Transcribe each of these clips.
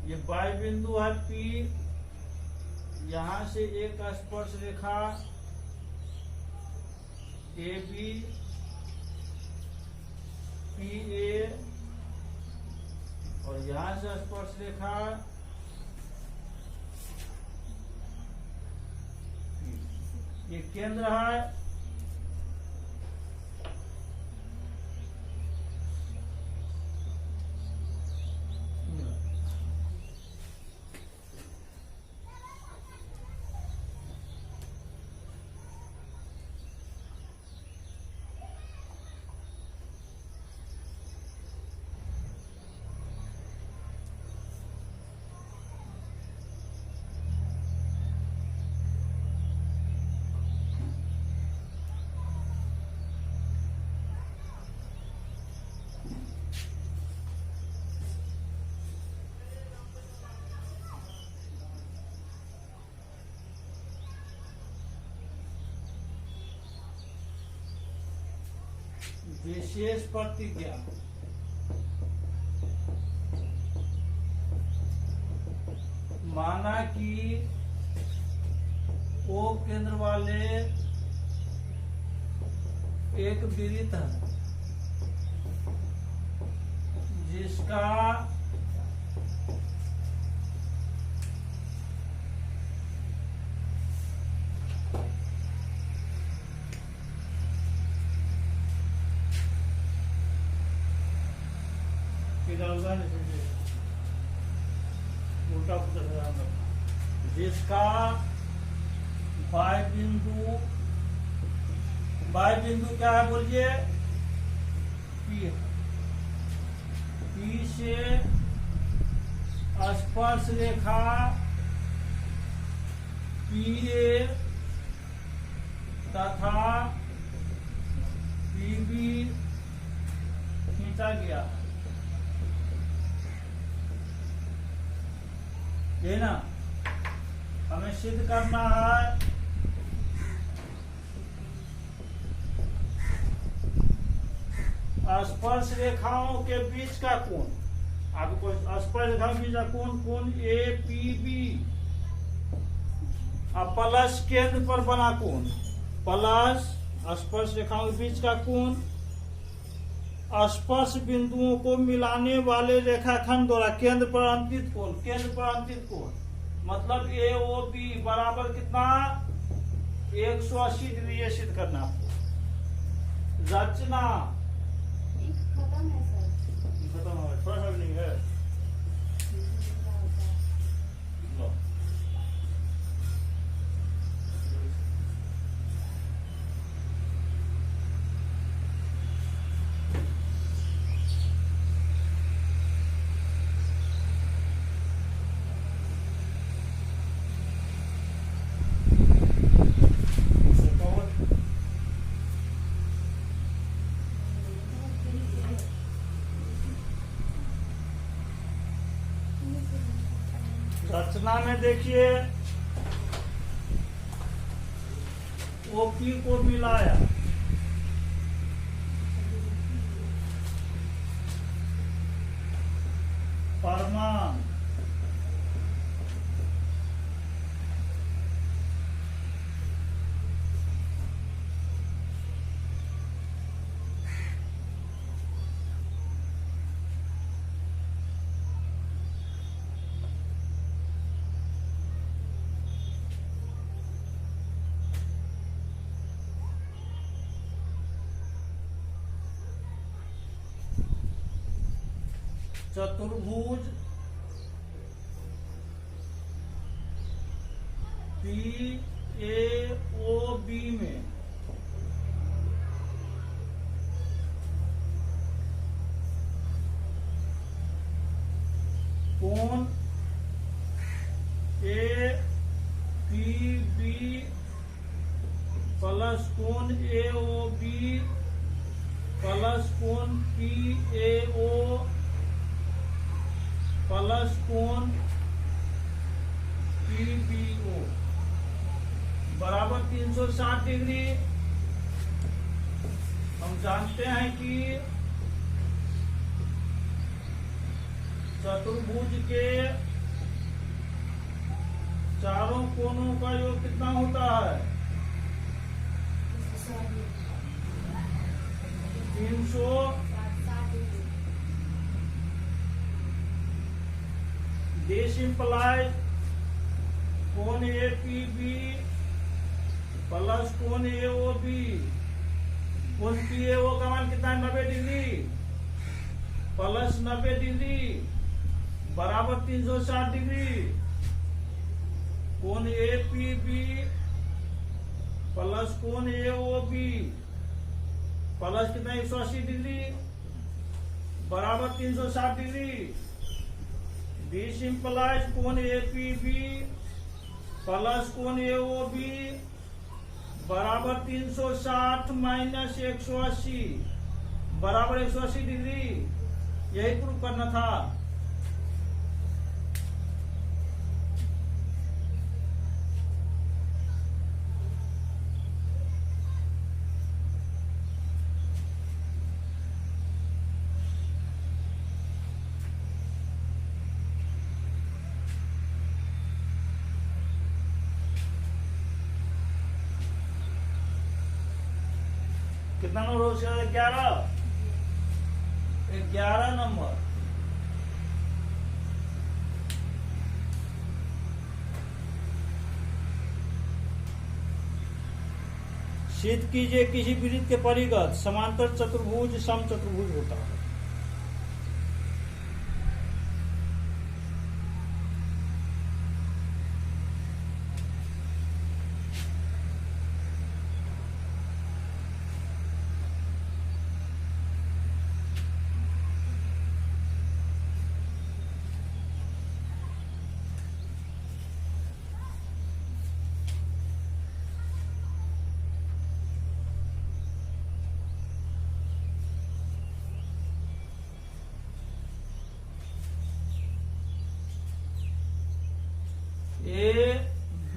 ये वाई बिंदु है P, यहां से एक स्पर्श रेखा AB PA और यहां से स्पर्श रेखा ये केंद्र है। विशेष प्रतिज्ञा। माना कि ओ केंद्र वाले एक वृत्त है जिसका जिसका वाई बिंदु क्या है बोलिए? P से स्पर्श रेखा PA तथा PB खींचा गया, ये ना हमें सिद्ध करना है। स्पर्श रेखाओं के बीच का कोण, आपको स्पर्श रेखाओं के बीच का कोण APB प्लस केंद्र पर बना कोण प्लस स्पर्श रेखाओं के बीच का कोण स्पर्श बिंदुओं को मिलाने वाले रेखाखंड द्वारा केंद्र पर अंकित कोण मतलब AOB बराबर कितना? 180 डिग्री। ये सिद्ध करना आपको। रचना खत्म है सर। खत्म हो गया, थोड़ा सा भी नहीं है। लो। रचना में देखिए OP को मिलाया, परमाणु चतुर्भुज PAOB में कोण APB प्लस कोण AOB प्लस कोण PAO प्लस कोण PBO बराबर 360 डिग्री। हम जानते हैं कि चतुर्भुज के चारों कोनों का योग कितना होता है? 300। 60 दिस इम्प्लाइज कोण APB प्लस कोण AOB। कोण PAO का मान कितना है? 90 डिग्री प्लस 90 डिग्री बराबर 360 डिग्री। कोण APB प्लस कोण AOB प्लस कितना 180 डिग्री बराबर 360 डिग्री। दिस इम्प्लाइज कोण APB प्लस कोण AOB बराबर 360 माइनस 180 बराबर 180 डिग्री। यही प्रूव करना था। कितना नंबर हो गया? 11 नंबर। सिद्ध कीजिए किसी वृत्त के परिगत समांतर चतुर्भुज समचतुर्भुज होता है।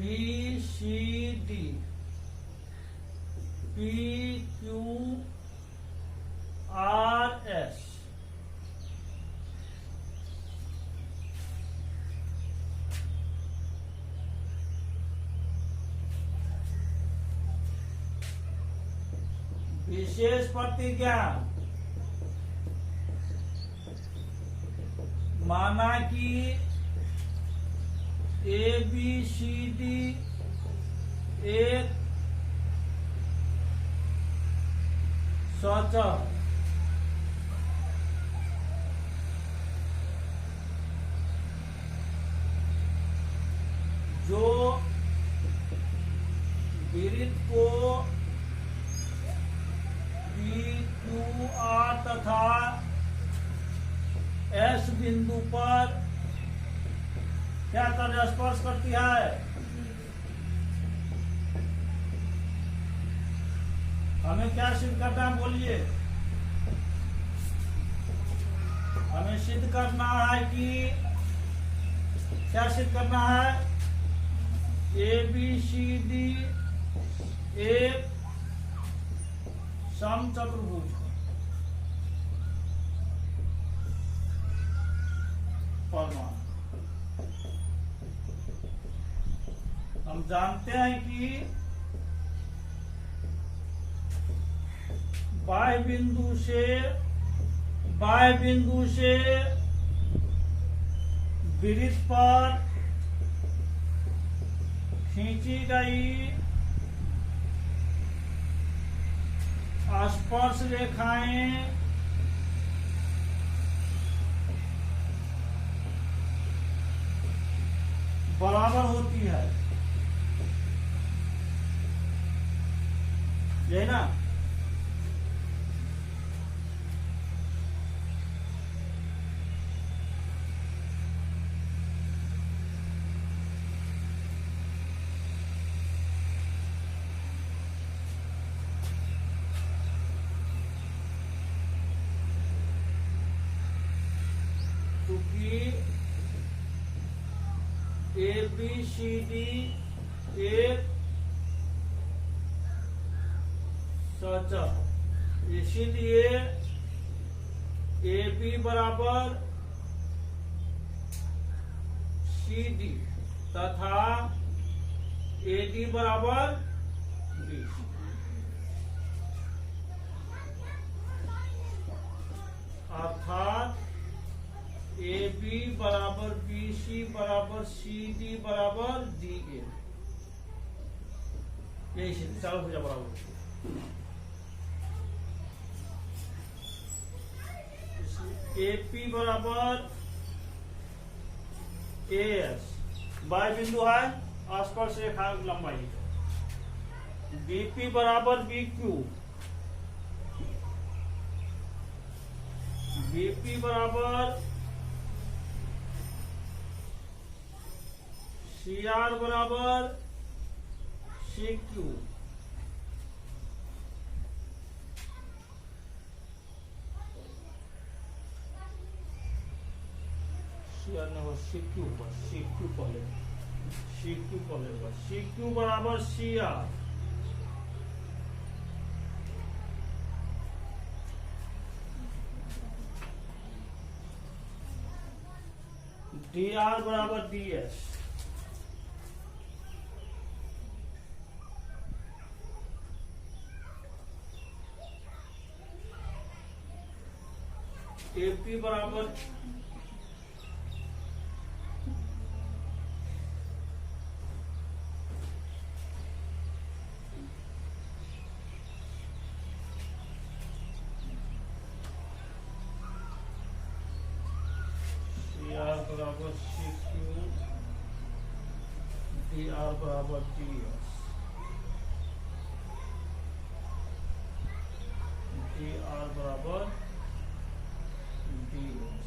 ABCD PQRS विशेष प्रतिज्ञा माना कि ABCD एक सचल जो वृत्त को PQR तथा S बिंदु पर क्या कर स्पर्श करती है? हमें क्या सिद्ध करना है? बोलिए। हमें सिद्ध करना है कि क्या सिद्ध करना है? ABCD एक समचतुर्भुज परमाणु। हम जानते हैं कि बाह्य बिंदु से वृत्त पर खींची गई स्पर्श रेखाएं बराबर होती है, यही ना? ABCD एक सचल, इसीलिए AB बराबर CD तथा AD बराबर BC। अर्थात AB बराबर BC बराबर CD बराबर DA। यही सिद्ध, चारों भुजा बराबर। AP बराबर AS, बाय बिंदु है आसपास रेखा लंबाई। BP बराबर BQ, BP बराबर CR बराबर CQ, CR ने हो CQ पर, CQ पहले, CQ पहले पर, CQ बराबर CR, DR बराबर DS, AP बराबर CR बराबर CQ, DR बराबर DS, DR बराबर DS।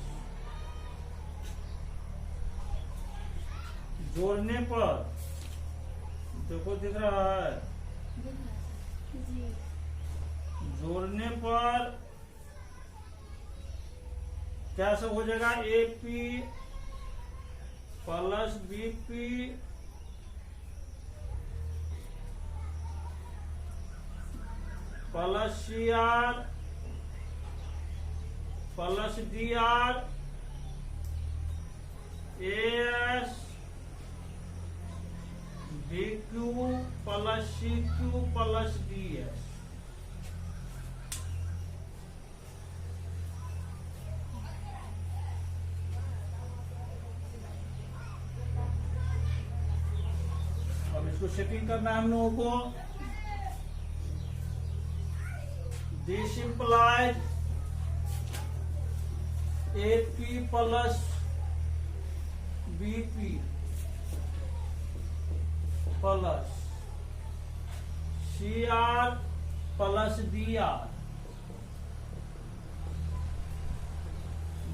जोड़ने पर देखो दिख रहा है, जी जोड़ने पर क्या सब हो जाएगा, AP plus BP plus CR plus DR AS BQ plus CQ plus DS। अब इसको सेटिंग करना है हम लोगों को। This implies AP plus BP plus CR plus DR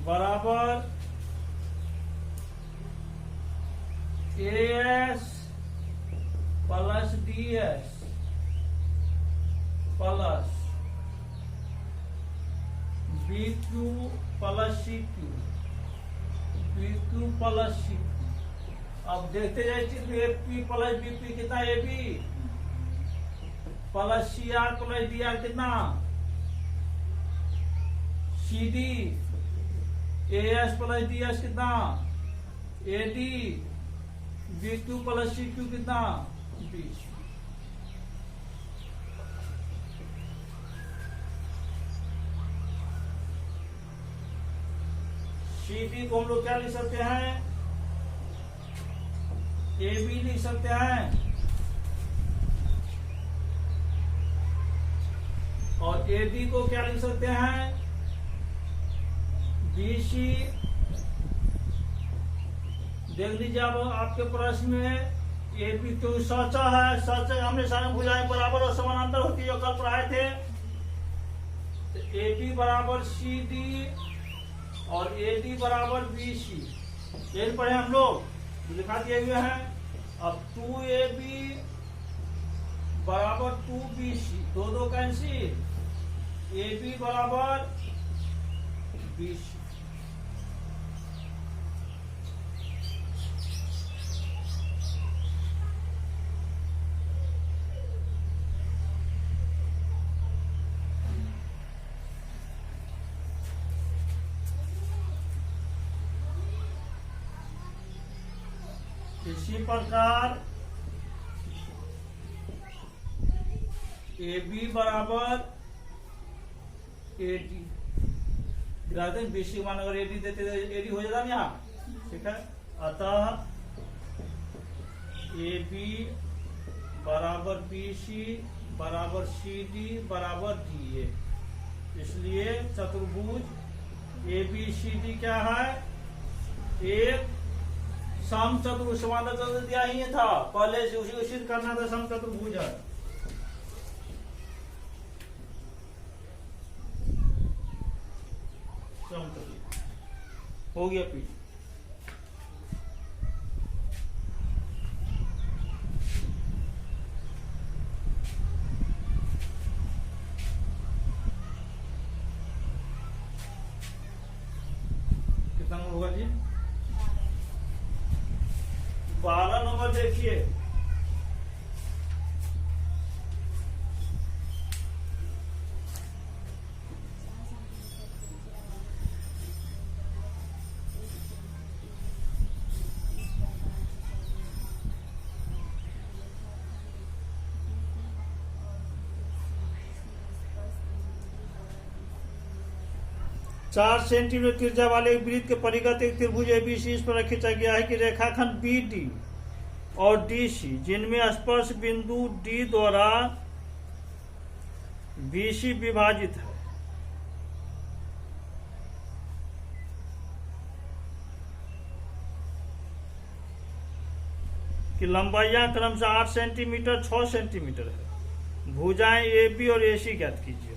बराबर AS plus DS plus BQ plus CQ, BQ plus CQ। अब देखते जाइए AP प्लस BP कितना, AB plus CR plus DR कितना, CD AS प्लस DS कितना, AD BQ plus CQ कितना, 20। CD को हम लोग क्या लिख सकते हैं, AB लिख सकते हैं, और AD को क्या लिख सकते हैं, BC। देख लीजिए अब आपके प्रश्न में AB तो सचा है, सच हमने सारे भुजाएं बराबर और समानांतर होती है जो कल पढ़ाए थे। तो AB बराबर CD और AD बराबर BC, यही पढ़े हम लोग, लिखा दिए हुए हैं। अब 2AB बराबर 2BC, दो दो कैंसिल, AB बराबर BC। इसी प्रकार ए बी बराबर ए डी, BC मान अगर एडी देते तो एडी हो जाता ना यहाँ, ठीक है। अतः ए बी बराबर BC बराबर CD बराबर DA, इसलिए चतुर्भुज ABCD क्या है, एक समचतुर्भुज। समांतर चतुर्भुज दिया ही था पहले से, उसी को सिद्ध करना था, समचतुर्भुज है। हो गया पी। कितना नंबर होगा जी? 12 नंबर देखिए। चार सेंटीमीटर त्रिज्या वाले एक वृत्त के परिगत एक त्रिभुज एबीसी इस पर खींचा गया है कि रेखाखंड BD और DC जिनमें स्पर्श बिंदु D द्वारा BC विभाजित है, की लंबाइयां क्रमशः 8 सेंटीमीटर 6 सेंटीमीटर है। भुजाएं AB और AC ज्ञात कीजिए।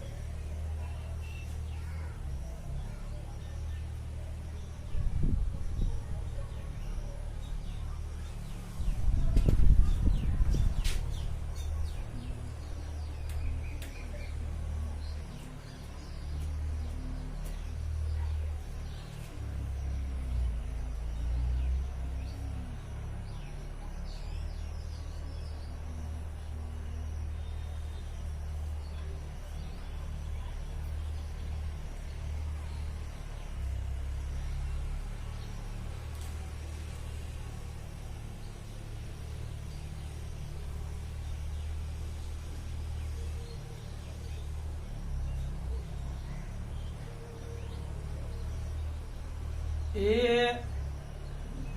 A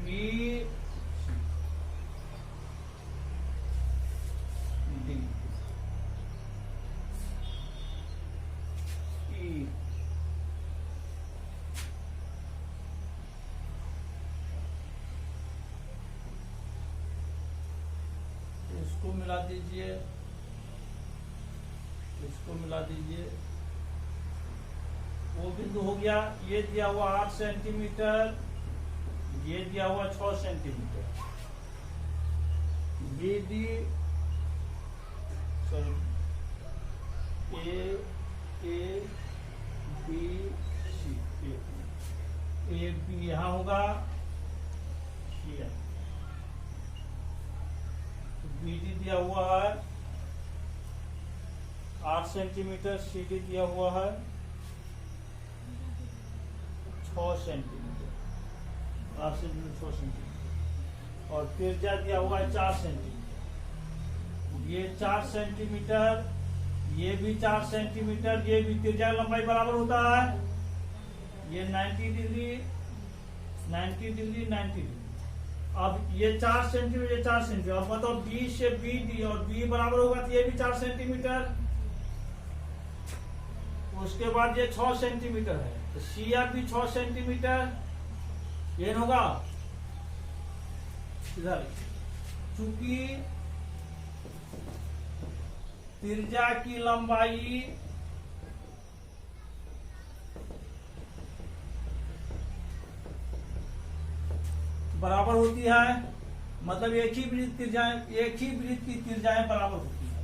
B D E इसको मिला दीजिए, इसको मिला दीजिए। वो बिंदु हो गया, ये दिया हुआ 8 सेंटीमीटर, ये दिया हुआ 6 centimetre. BD A B C, A B यहाँ होगा, BD दिया हुआ है 8 सेंटीमीटर, CD दिया हुआ है 6 सेंटीमीटर, 8 सेंटीमीटर 6 सेंटीमीटर, और त्रिज्या दिया हुआ है 4 सेंटीमीटर। ये 4 सेंटीमीटर, ये भी 4 सेंटीमीटर, ये भी त्रिज्या लंबाई बराबर होता है। ये 90 डिग्री 90 डिग्री 90 डिग्री। अब ये 4 सेंटीमीटर, ये 4 सेंटीमीटर। अब बताओ B से BD और B बराबर होगा तो ये भी 4 सेंटीमीटर, उसके बाद ये 6 सेंटीमीटर है तो CF भी 6 सेंटीमीटर, ये होगा इधर। चूंकि त्रिज्या की लंबाई बराबर होती है, मतलब एक ही वृत्त की त्रिज्याएं बराबर होती है।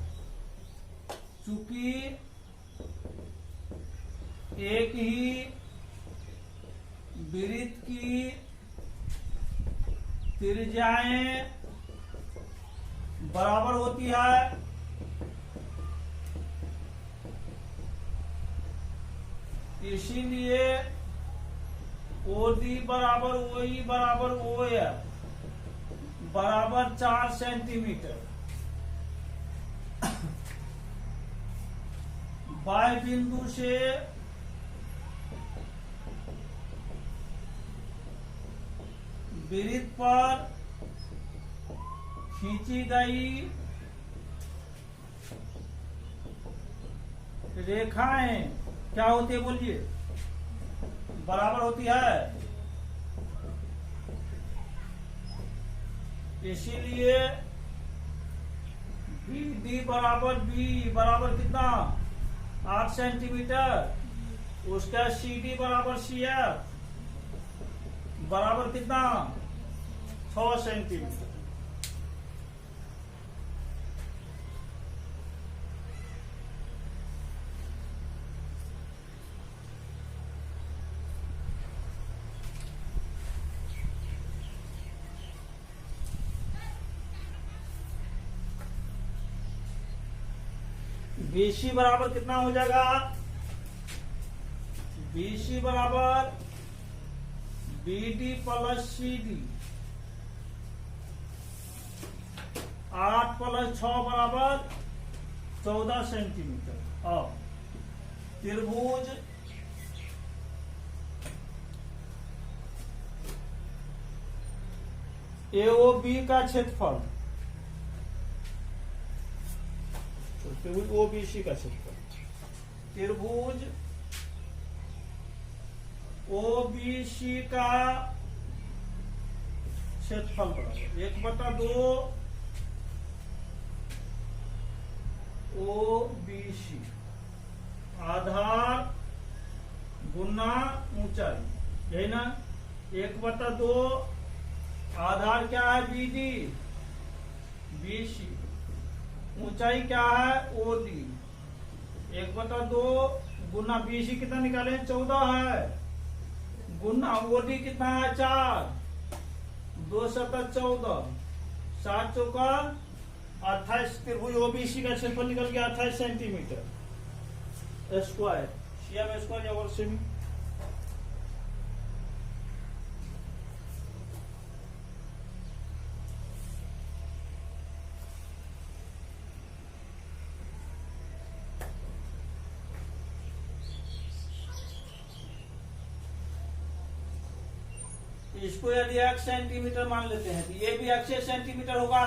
चूंकि एक ही वृत्त की त्रिज्याएं बराबर होती है, इसीलिए OD बराबर OE बराबर OF बराबर 4 सेंटीमीटर। बाह्य बिंदु से वृत्त पर खींची गई रेखाएं क्या होती है बोलिए? बराबर होती है। इसीलिए BD बराबर B बराबर कितना? 8 सेंटीमीटर। उसका CD बराबर CF बराबर कितना? 6 सेंटीमीटर। BC बराबर कितना हो जाएगा? BC बराबर BD प्लस CD। 8 प्लस 6 बराबर 14 सेंटीमीटर। अब त्रिभुज AOB का क्षेत्रफल, त्रिभुज OBC का क्षेत्रफल, त्रिभुज OBC का क्षेत्रफल बराबर 1/2 OBC आधार गुना ऊंचाई, यही ना? 1/2 आधार क्या है? BD, BC ऊंचाई क्या है? OD। 1/2 गुना BC कितना निकाले? 14 है। गुना OD कितना है? 4। 2 7 14, 7 चौका 28। त्रिभुज OBC का क्षेत्रफल निकल गया 28 सेंटीमीटर स्क्वायर। CM स्क्वायर या वर्ग सेमी। इसको यदि 1 सेंटीमीटर मान लेते हैं तो ये भी 1 सेंटीमीटर होगा,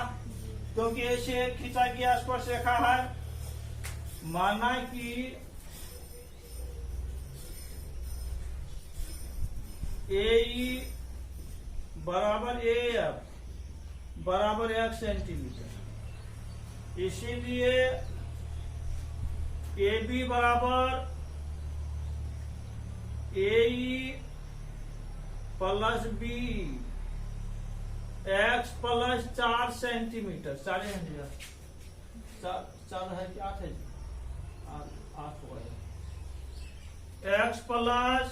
क्योंकि ऐसे खींचा गया स्पर्श रेखा है। माना कि AE बराबर AF बराबर 1 सेंटीमीटर। इसीलिए AB बराबर AE plus B X plus 4 centimetre. 4 है कि 8 है? 8 हो गया। X plus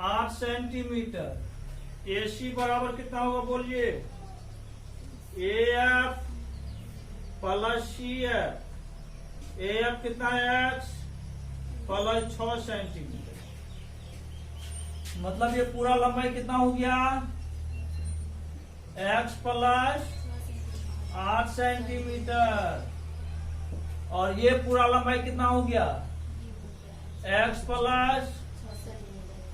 8 centimetre. AC बराबर कितना होगा बोलिए? AF plus CF। AF कितना है? X plus 6 centimetre. मतलब ये पूरा लंबाई कितना हो गया? X plus 8 centimetre. और ये पूरा लंबाई कितना हो गया? X plus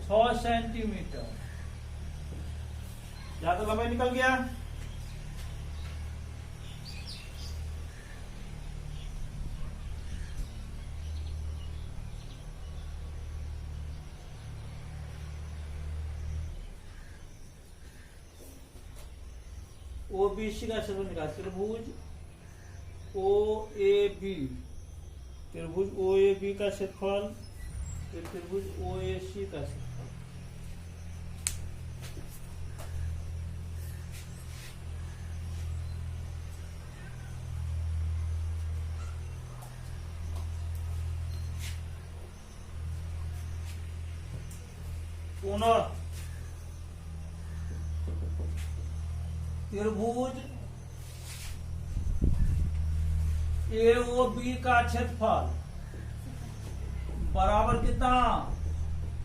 6 centimetre. या तो लंबाई निकल गया। OBC का क्षेत्रफल निकाल। त्रिभुज OAB, त्रिभुज OAB का क्षेत्रफल, त्रिभुज OAC का क्षेत्रफल। पुनः त्रिभुज AOB का क्षेत्रफल बराबर कितना?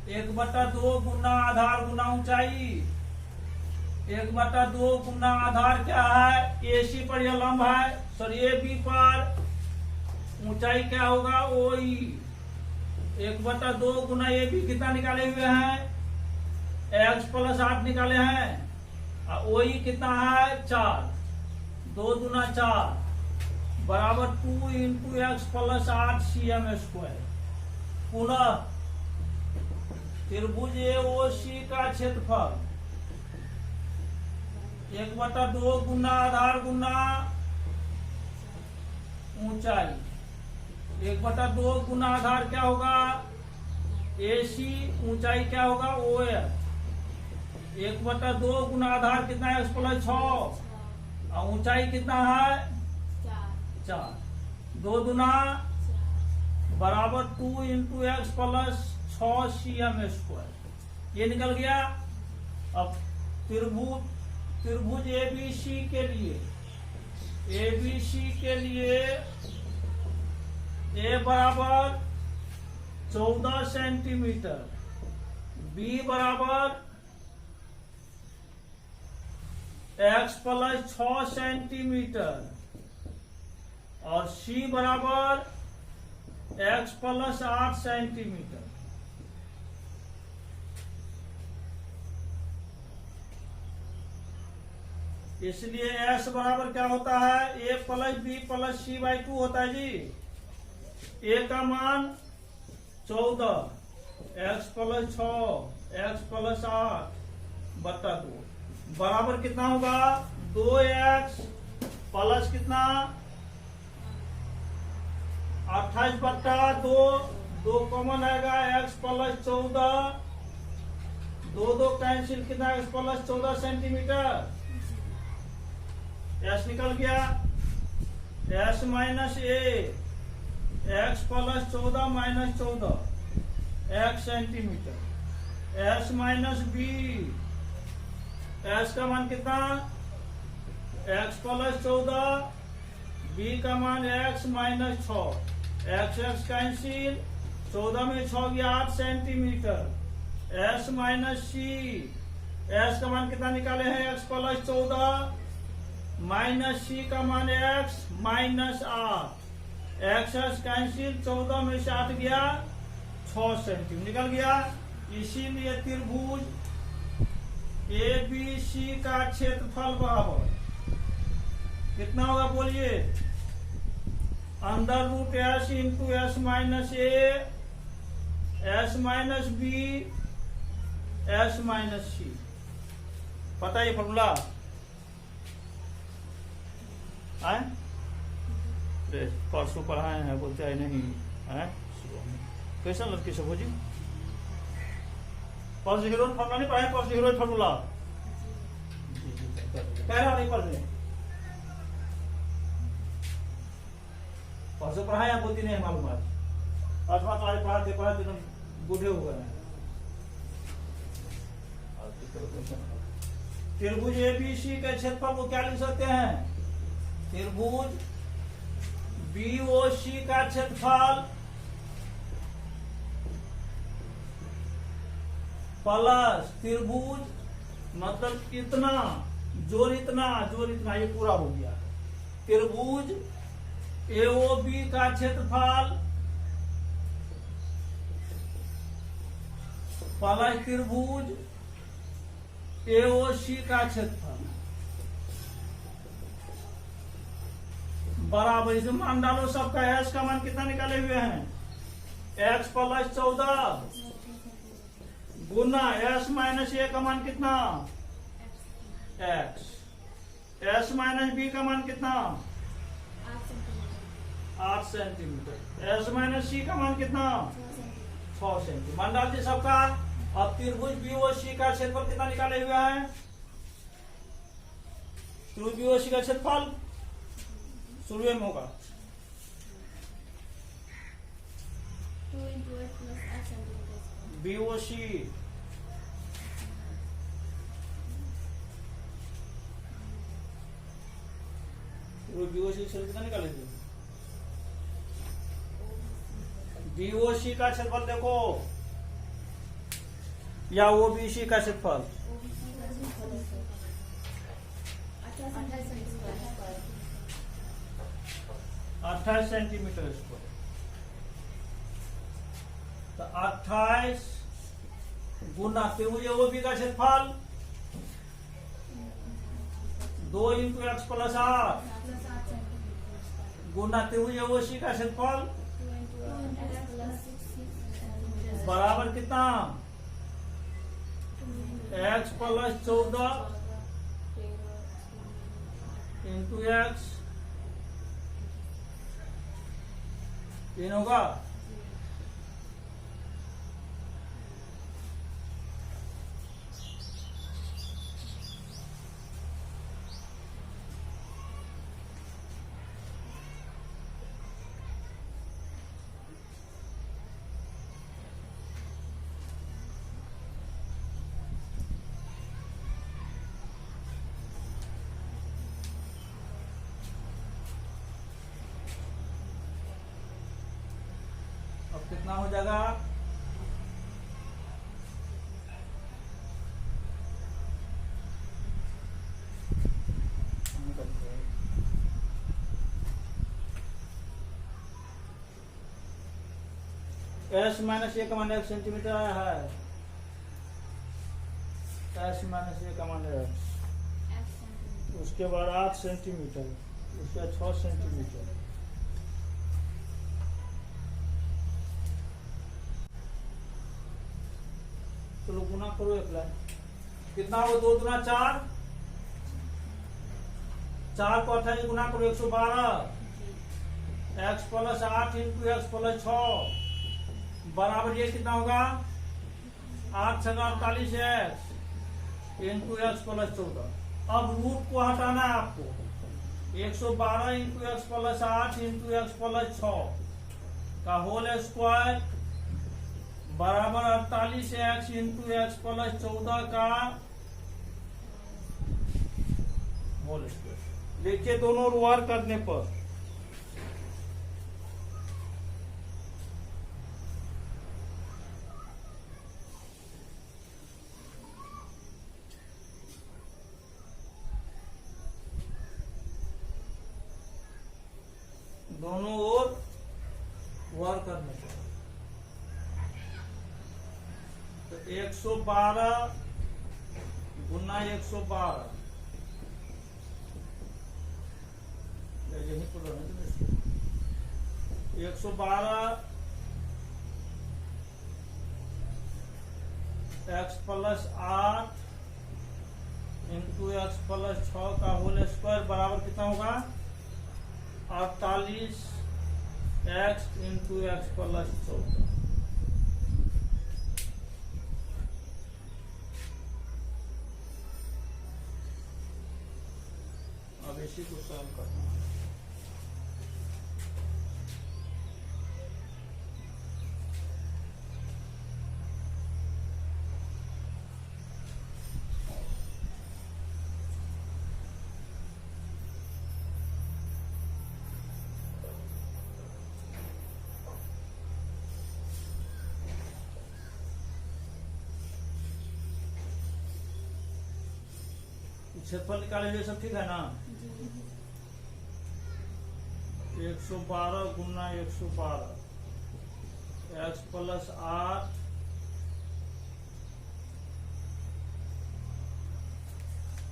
1/2 गुना आधार गुना ऊंचाई। 1/2 गुना आधार क्या है, AC पर यह लंब है, सॉरी AB पर ऊंचाई क्या होगा, OE। 1/2 गुना AB कितना निकाले हुए हैं, x + 8 निकाले हैं, और OE कितना है 4, 2 दूना 4 बराबर 2 × x + 8 cm²। पुनः त्रिभुज AOC का क्षेत्रफल 1/2 गुना आधार गुना ऊंचाई। 1/2 गुना आधार क्या होगा, AC, ऊंचाई क्या होगा OF। 1/2 गुना आधार कितना है, x + 6, और ऊंचाई कितना है 4, 2 दूना बराबर 2 × x + 6 cm²। ये निकल गया। अब त्रिभुज ABC के लिए A बराबर 14 सेंटीमीटर, B बराबर x + 6 सेंटीमीटर, और C बराबर x + 8 सेंटीमीटर। इसलिए S बराबर क्या होता है, A + B + C/2 होता है जी। A का मान 14, x + 6 x + 8/2 बराबर कितना होगा, 2x प्लस कितना 28/2, 2 कॉमन आएगा, x + 14, 2 कैंसिल, कितना x + 14 सेंटीमीटर। S निकल गया, S - A x + 14 - 14 x centimetre, S - B, S का मान कितना x + 14, B का मान x - 6, x कैंसिल, 14 में 6 गया 8 सेंटीमीटर। S - C, S का मान कितना निकाले हैं, x + 14 माइनस C का मान x - 8, x कैंसिल, 14 में से 8 गया 6 सेंटीमीटर निकल गया। इसीलिए त्रिभुज ABC का क्षेत्रफल बराबर कितना होगा, बोलिए, √S × S - A, S - B, S - C। पता है फॉर्मूला आए, परसों पढ़ाए हैं, बोलते हैं नहीं है। कैसा लड़की सब हो जी, परसों हीरो फॉर्मूला नहीं पढ़ाए, परसों हीरो फॉर्मूला कह रहा नहीं पढ़ने, परसों पढ़ाए, बोलती नहीं मालूम। आज पढ़ाते बूढ़े हो गए हैं। त्रिभुज ABC के क्षेत्रफल को क्या लिख सकते हैं, त्रिभुज BOC का क्षेत्रफल प्लस त्रिभुज मतलब इतना जोड़ इतना, ये पूरा हो गया। त्रिभुज AOB का क्षेत्रफल प्लस त्रिभुज AOC का क्षेत्रफल बराबर, इसमें मान डालो सबका। S का मान कितना निकाले हुए हैं, x + 14 गुना S - A का मान कितना x, S - B का मान कितना 8 सेंटीमीटर, S - C का मान कितना 6 सेंटीमीटर। मान डालते सबका। अब त्रिभुज BOC का क्षेत्रफल कितना निकाले हुए हैं, त्रिभुज BOC का क्षेत्रफल शुरू में होगा 2 × x + 8 सेंटीमीटर। BOC क्षेत्र कितना निकालेंगे, BOC का क्षेत्रफल देखो या OBC का क्षेत्रफल, 28 सेंटीमीटर स्क्वायर। तो 28 गुना त्रिभुज OB का क्षेत्रफल 2 इंटू एक्स प्लस 8 गुना त्रिभुज OC का क्षेत्रफल बराबर कितना x प्लस 14 इंटू एक्स तीन होगा। अब कितना हो जाएगा S माइनस ए का मान 1 सेंटीमीटर आया है। S माइनस ए का मान है, उसके बाद 8 सेंटीमीटर, उसके बाद 6 सेंटीमीटर। चलो गुना करो एक लाइन, कितना हो 2 दूना 4, 4 को 28 गुना करो 112 x plus 8 into x plus 6 बराबर ये कितना होगा 8 × 48 x इंटू एक्स प्लस 14। अब रूट को हटाना है आपको, 112 into x plus 8 into x plus 6 का होल स्क्वायर बराबर 48x इंटू एक्स प्लस 14 का होल स्क्वायर। देखिए दोनों वर्क करने पर दोनों ओर वर्क करने पर तो 112 गुना 112 यही तो 112 x plus 8 into x plus 6 का होल स्क्वायर बराबर कितना होगा 48 x इंटू एक्स प्लस 14। अब इसी को सॉल्व करना है। क्षेत्रफल निकाले हुए सब ठीक है ना। 112 गुना 112 x प्लस 8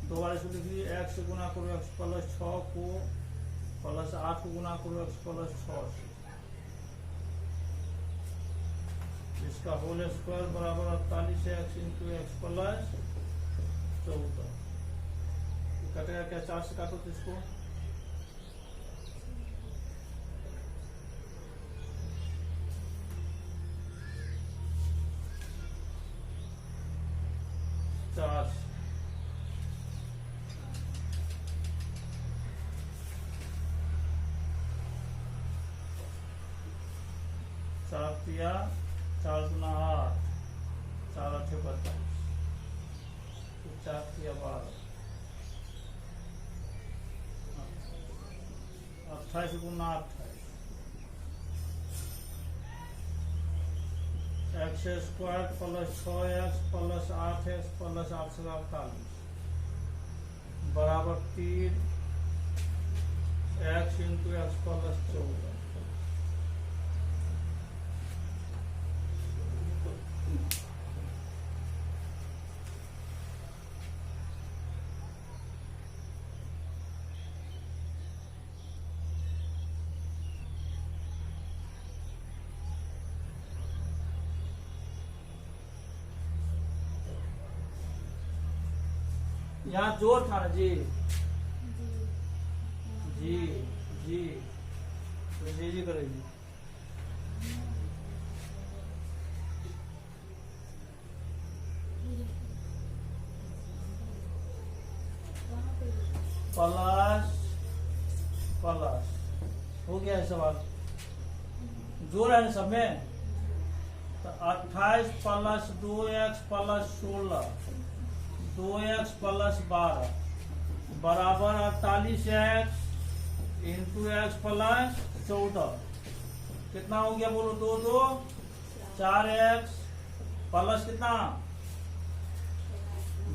दोबारा इसको लिख लीजिए, x से गुना करो x प्लस 6 को प्लस 8 को गुना करो x प्लस 6 से, इसका होल स्क्वायर बराबर 48x इंटू एक्स प्लस 14। कटेगा क्या 4 से काटो तो इसको चार 4 दिया 4 गुना 8 4 8 42 4 दिया 12 28 गुना 28 x square plus 6x plus 8x plus 8 से 48 बराबर 3 x इंटू एक्स प्लस 14। यहाँ जोर था ना जी, जी जी, तो जी करेगी। प्लस प्लस हो गया है सवाल, जोर है ना सब में। तो 28 plus 2x plus 16, 2x plus 12 बराबर 48x इंटू एक्स प्लस 14। कितना हो गया बोलो? 2 2 4x प्लस कितना,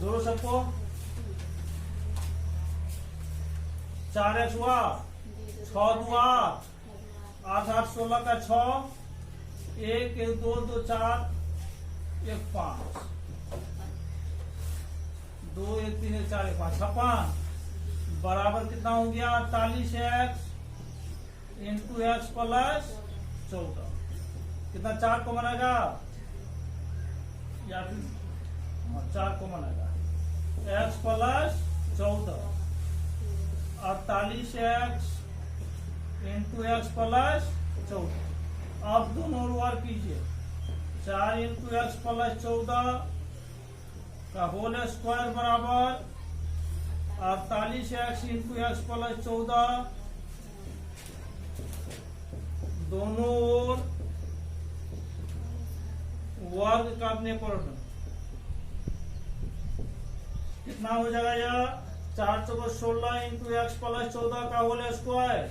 जोड़ो सबको, 4x हुआ, 6 2 8, 8 8 16 का 6, 1 1 2 2 4 1 5, 2 1 3 1 4 1 5 56 बराबर कितना हो गया? 48x into x plus 14। कितना 4 को मनाएगा या फिर 4 को मनाएगा। X plus 14, 48x into x plus 14। अब दोनों वर्ग कीजिए, 4 इंटू एक्स प्लस 14 का होल स्क्वायर बराबर 48x इंटू एक्स प्लस 14। दोनों ओर वर्ग करने पर कितना हो जाएगा? यह 4 चौको 16 इंटू एक्स प्लस 14 का whole square,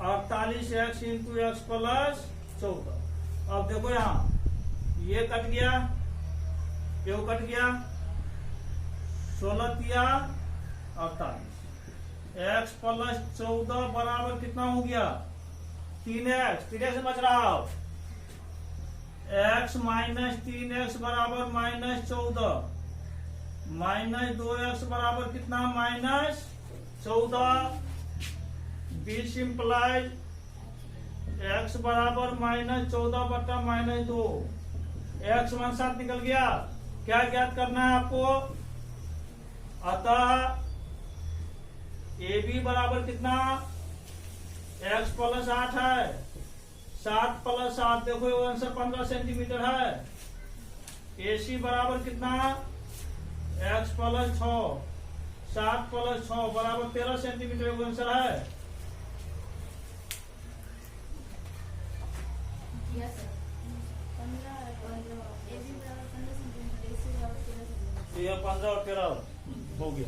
48x into x plus 14। अब देखो यहाँ ये कट गया, ये कट गया, 16 तिया 48, एक्स प्लस 14 बराबर कितना हो गया? 3x, 3x बच रहा हो, x माइनस 3x बराबर माइनस 14, माइनस 2x बराबर कितना? माइनस 14। दिस इंप्लाइज x बराबर माइनस 14 बटा माइनस 2, x मान 7 निकल गया। क्या ज्ञात करना है आपको? अतः ए बी बराबर कितना? x प्लस 8 है, 7 प्लस 8 देखो ये आंसर 15 सेंटीमीटर है। ए सी बराबर कितना? x प्लस 6, 7 प्लस 6 बराबर 13 सेंटीमीटर वो आंसर है। ये 15 और 13 हो गया।